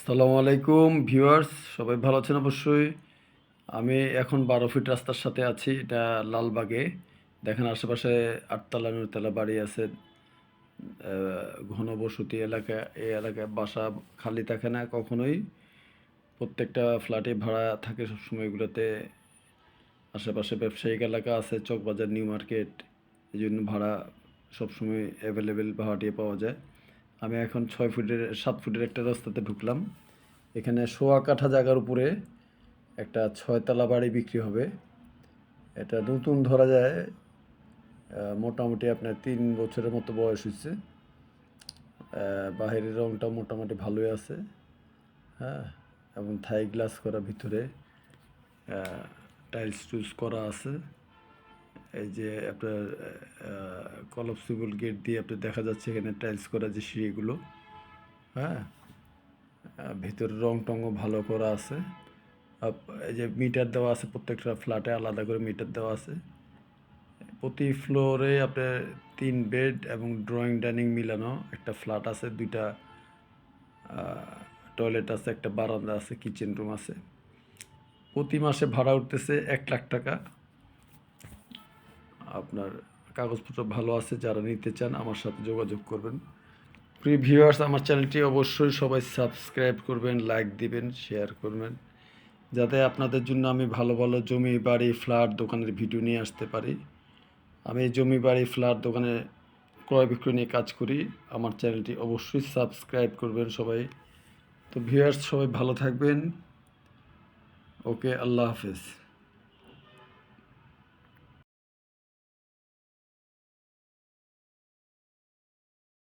আসসালামু আলাইকুম ভিউয়ার্স, সবাই ভালো আছেন অবশ্যই। আমি এখন 12 ফিট রাস্তার সাথে আছি, এটা লালবাগে। দেখেন আশেপাশে 8 তলা 9 তলা বাড়ি আছে। ঘনবসতি এলাকা, এই এলাকায় বাসা খালি থাকে না কখনোই। প্রত্যেকটা ফ্ল্যাটে ভাড়া থাকে সবসময় এগুলোতে। আশেপাশে ব্যবসায়িক এলাকা আছে, চকবাজার, নিউ মার্কেট, এই জন্য ভাড়া সবসময় অ্যাভেলেবেল ভাড়াটিয়ে পাওয়া যায়। আমি এখন 7 ফুটের একটা রাস্তাতে ঢুকলাম। এখানে সোয়া কাঠা জায়গার উপরে একটা 6 তলা বাড়ি বিক্রি হবে। এটা নতুন ধরা যায়, মোটামুটি আপনার 3 বছরের মতো বয়স হয়েছে। বাহিরের রংটা মোটামুটি ভালোই আছে, হ্যাঁ। এবং থাই গ্লাস করা, ভিতরে টাইলস টুলস করা আছে। এই যে আপনার কলাপসিবল গেট দিয়ে আপনার দেখা যাচ্ছে এখানে টাইলস করা যে সিঁড়িগুলো, হ্যাঁ। ভিতরের রং টংও ভালো করা আছে। এই যে মিটার দেওয়া আছে, প্রত্যেকটা ফ্ল্যাটে আলাদা করে মিটার দেওয়া আছে। প্রতি ফ্লোরে আপনার 3 বেড এবং ড্রয়িং ডাইনিং মিলানো একটা ফ্ল্যাট আছে। 2টা টয়লেট আছে, একটা বারান্দা আছে, কিচেন রুম আছে। প্রতি মাসে ভাড়া উঠতেছে 1 লাখ টাকা। আপনার কাগজপত্র ভালো আছে, যারা নিতে চান আমার সাথে যোগাযোগ করবেন। প্রিয় ভিউয়ার্স, আমার চ্যানেলটি অবশ্যই সবাই সাবস্ক্রাইব করবেন, লাইক দিবেন, শেয়ার করবেন, যাতে আপনাদের জন্য আমি ভালো ভালো জমি, বাড়ি, ফ্ল্যাট, দোকানের ভিডিও নিয়ে আসতে পারি। আমি জমি, বাড়ি, ফ্ল্যাট, দোকানে ক্রয় বিক্রয় নিয়ে কাজ করি। আমার চ্যানেলটি অবশ্যই সাবস্ক্রাইব করবেন সবাই। তো ভিউয়ার্স, সবাই ভালো থাকবেন। ওকে, আল্লাহ হাফেজ।